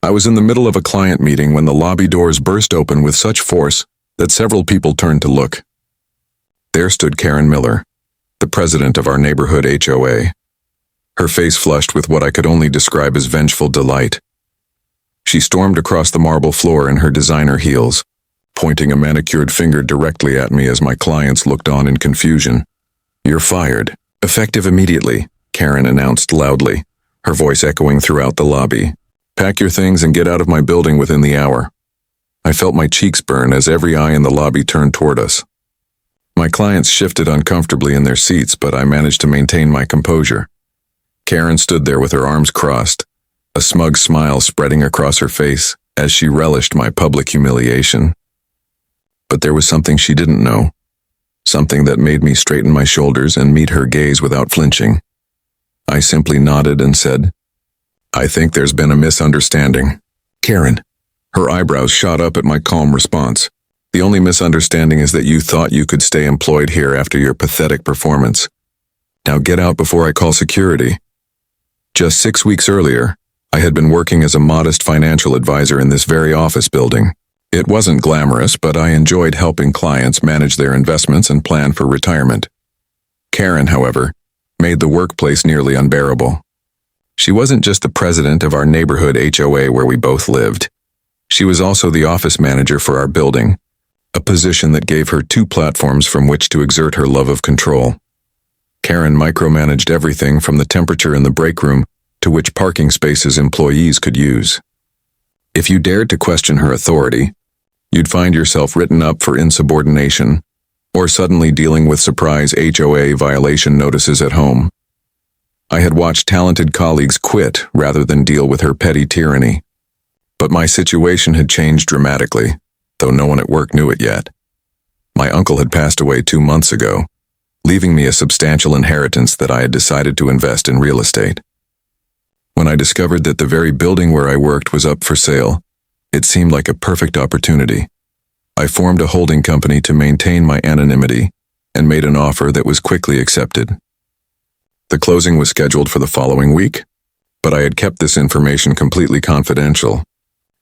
I was in the middle of a client meeting when the lobby doors burst open with such force that several people turned to look. There stood Karen Miller, the president of our neighborhood HOA. Her face flushed with what I could only describe as vengeful delight. She stormed across the marble floor in her designer heels, pointing a manicured finger directly at me as my clients looked on in confusion. "You're fired. Effective immediately," Karen announced loudly, her voice echoing throughout the lobby. "Pack your things and get out of my building within the hour." I felt my cheeks burn as every eye in the lobby turned toward us. My clients shifted uncomfortably in their seats, but I managed to maintain my composure. Karen stood there with her arms crossed, a smug smile spreading across her face as she relished my public humiliation. But there was something she didn't know, something that made me straighten my shoulders and meet her gaze without flinching. I simply nodded and said, "I think there's been a misunderstanding." "Karen." Her eyebrows shot up at my calm response. "The only misunderstanding is that you thought you could stay employed here after your pathetic performance. Now get out before I call security." Just 6 weeks earlier, I had been working as a modest financial advisor in this very office building. It wasn't glamorous, but I enjoyed helping clients manage their investments and plan for retirement. Karen, however, made the workplace nearly unbearable. She wasn't just the president of our neighborhood HOA where we both lived. She was also the office manager for our building, a position that gave her 2 platforms from which to exert her love of control. Karen micromanaged everything from the temperature in the break room to which parking spaces employees could use. If you dared to question her authority, you'd find yourself written up for insubordination or suddenly dealing with surprise HOA violation notices at home. I had watched talented colleagues quit rather than deal with her petty tyranny. But my situation had changed dramatically, though no one at work knew it yet. My uncle had passed away 2 months ago, leaving me a substantial inheritance that I had decided to invest in real estate. When I discovered that the very building where I worked was up for sale, it seemed like a perfect opportunity. I formed a holding company to maintain my anonymity and made an offer that was quickly accepted. The closing was scheduled for the following week, but I had kept this information completely confidential,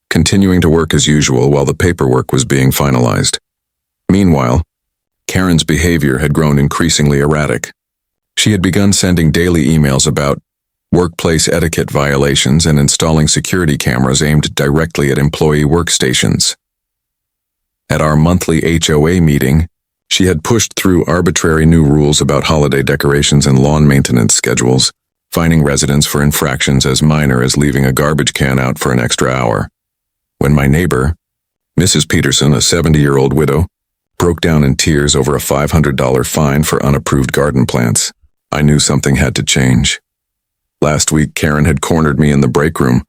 continuing to work as usual while the paperwork was being finalized. Meanwhile, Karen's behavior had grown increasingly erratic. She had begun sending daily emails about workplace etiquette violations and installing security cameras aimed directly at employee workstations. At our monthly HOA meeting, she had pushed through arbitrary new rules about holiday decorations and lawn maintenance schedules, fining residents for infractions as minor as leaving a garbage can out for an extra hour. When my neighbor, Mrs. Peterson, a 70-year-old widow, broke down in tears over a $500 fine for unapproved garden plants, I knew something had to change. Last week, Karen had cornered me in the break room,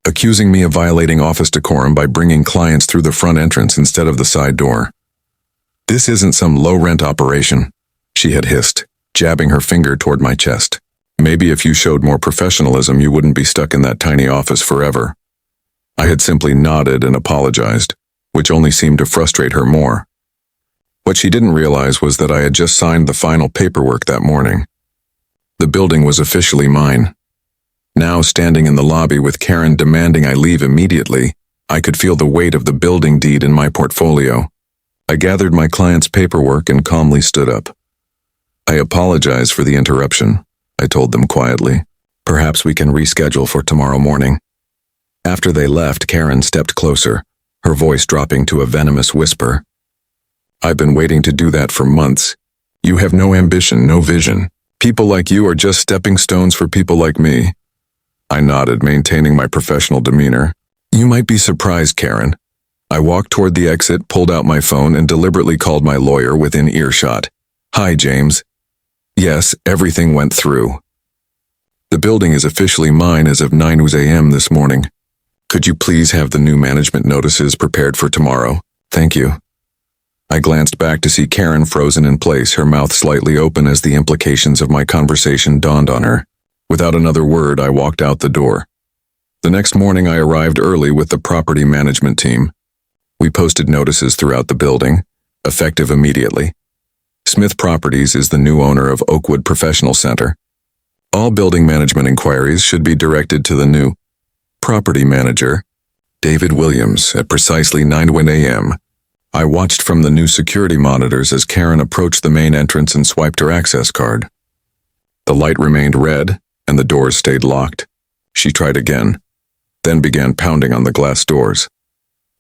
accusing me of violating office decorum by bringing clients through the front entrance instead of the side door. "This isn't some low-rent operation," she had hissed, jabbing her finger toward my chest. "Maybe if you showed more professionalism, you wouldn't be stuck in that tiny office forever." I had simply nodded and apologized, which only seemed to frustrate her more. What she didn't realize was that I had just signed the final paperwork that morning. The building was officially mine. Now, standing in the lobby with Karen demanding I leave immediately, I could feel the weight of the building deed in my portfolio. I gathered my client's paperwork and calmly stood up. "I apologize for the interruption," I told them quietly. "Perhaps we can reschedule for tomorrow morning." After they left, Karen stepped closer, her voice dropping to a venomous whisper. "I've been waiting to do that for months. You have no ambition, no vision. People like you are just stepping stones for people like me." I nodded, maintaining my professional demeanor. "You might be surprised, Karen." I walked toward the exit, pulled out my phone, and deliberately called my lawyer within earshot. "Hi, James. Yes, everything went through. The building is officially mine as of 9 a.m. this morning. Could you please have the new management notices prepared for tomorrow? Thank you." I glanced back to see Karen frozen in place, her mouth slightly open as the implications of my conversation dawned on her. Without another word, I walked out the door. The next morning, I arrived early with the property management team. We posted notices throughout the building, effective immediately. Smith Properties is the new owner of Oakwood Professional Center. All building management inquiries should be directed to the new property manager David Williams, at precisely 9:01 a.m. I watched from the new security monitors as Karen approached the main entrance and swiped her access card. The light remained red, and the doors stayed locked. She tried again, then began pounding on the glass doors.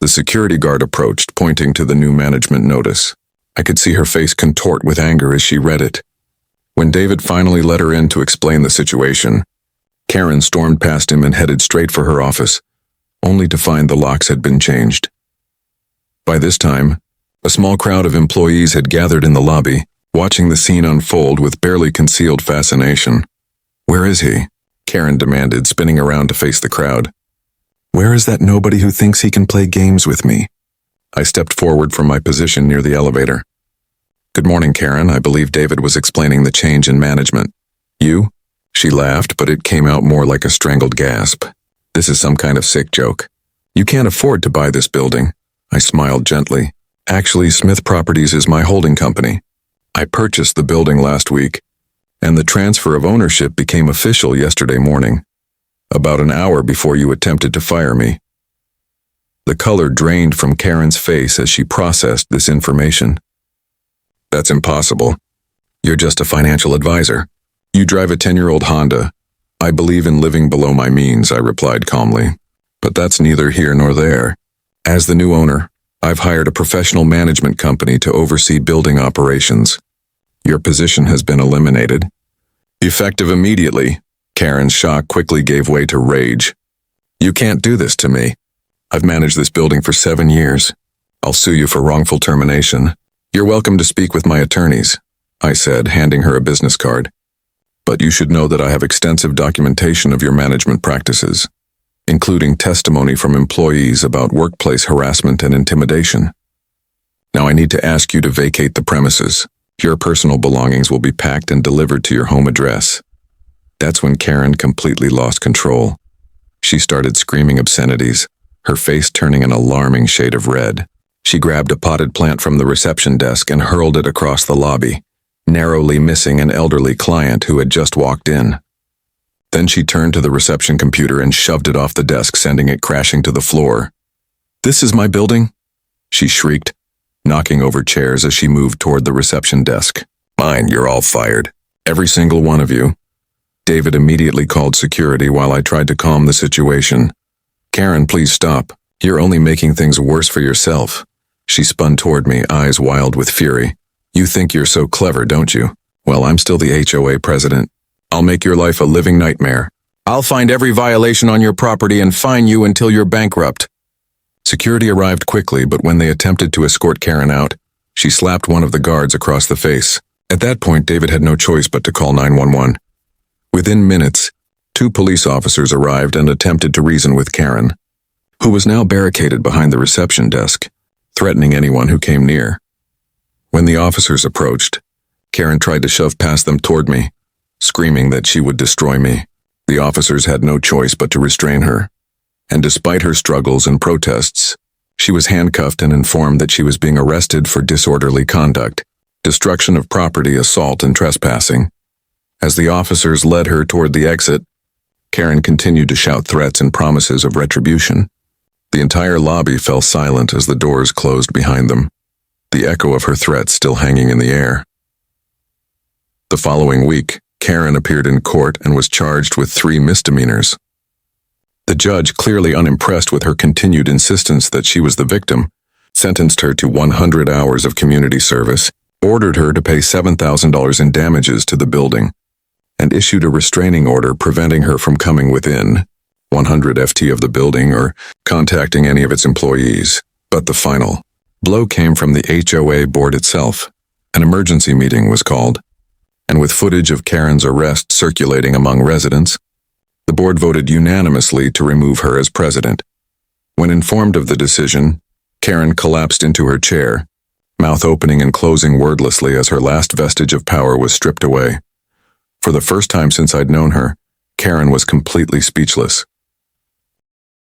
The security guard approached, pointing to the new management notice. I could see her face contort with anger as she read it. When David finally let her in to explain the situation, Karen stormed past him and headed straight for her office, only to find the locks had been changed. By this time, a small crowd of employees had gathered in the lobby, watching the scene unfold with barely concealed fascination. "Where is he?" Karen demanded, spinning around to face the crowd. "Where is that nobody who thinks he can play games with me?" I stepped forward from my position near the elevator. "Good morning, Karen. I believe David was explaining the change in management." "You?" She laughed, but it came out more like a strangled gasp. "This is some kind of sick joke. You can't afford to buy this building." I smiled gently. "Actually, Smith Properties is my holding company. I purchased the building last week, and the transfer of ownership became official yesterday morning, about an hour before you attempted to fire me." The color drained from Karen's face as she processed this information. "That's impossible. You're just a financial advisor. You drive a 10-year-old Honda. I believe in living below my means," I replied calmly. "But that's neither here nor there. As the new owner, I've hired a professional management company to oversee building operations. Your position has been eliminated." "Effective immediately." Karen's shock quickly gave way to rage. "You can't do this to me. I've managed this building for 7 years. I'll sue you for wrongful termination. You're welcome to speak with my attorneys," I said, handing her a business card. "But you should know that I have extensive documentation of your management practices, including testimony from employees about workplace harassment and intimidation. Now I need to ask you to vacate the premises. Your personal belongings will be packed and delivered to your home address." That's when Karen completely lost control. She started screaming obscenities, her face turning an alarming shade of red. She grabbed a potted plant from the reception desk and hurled it across the lobby, narrowly missing an elderly client who had just walked in. Then she turned to the reception computer and shoved it off the desk, sending it crashing to the floor. "This is my building?" she shrieked, knocking over chairs as she moved toward the reception desk. "Mine, you're all fired. Every single one of you." David immediately called security while I tried to calm the situation. "Karen, please stop. You're only making things worse for yourself." She spun toward me, eyes wild with fury. "You think you're so clever, don't you? Well, I'm still the HOA president. I'll make your life a living nightmare. I'll find every violation on your property and fine you until you're bankrupt." Security arrived quickly, but when they attempted to escort Karen out, she slapped one of the guards across the face. At that point, David had no choice but to call 911. Within minutes, 2 police officers arrived and attempted to reason with Karen, who was now barricaded behind the reception desk, threatening anyone who came near. When the officers approached, Karen tried to shove past them toward me, screaming that she would destroy me. The officers had no choice but to restrain her, and despite her struggles and protests, she was handcuffed and informed that she was being arrested for disorderly conduct, destruction of property, assault, and trespassing. As the officers led her toward the exit, Karen continued to shout threats and promises of retribution. The entire lobby fell silent as the doors closed behind them, the echo of her threats still hanging in the air. The following week, Karen appeared in court and was charged with 3 misdemeanors. The judge, clearly unimpressed with her continued insistence that she was the victim, sentenced her to 100 hours of community service, ordered her to pay $7,000 in damages to the building, and issued a restraining order preventing her from coming within 100 FT of the building or contacting any of its employees. But the final blow came from the HOA board itself. An emergency meeting was called, and with footage of Karen's arrest circulating among residents, the board voted unanimously to remove her as president. When informed of the decision, Karen collapsed into her chair, mouth opening and closing wordlessly as her last vestige of power was stripped away. For the first time since I'd known her, Karen was completely speechless.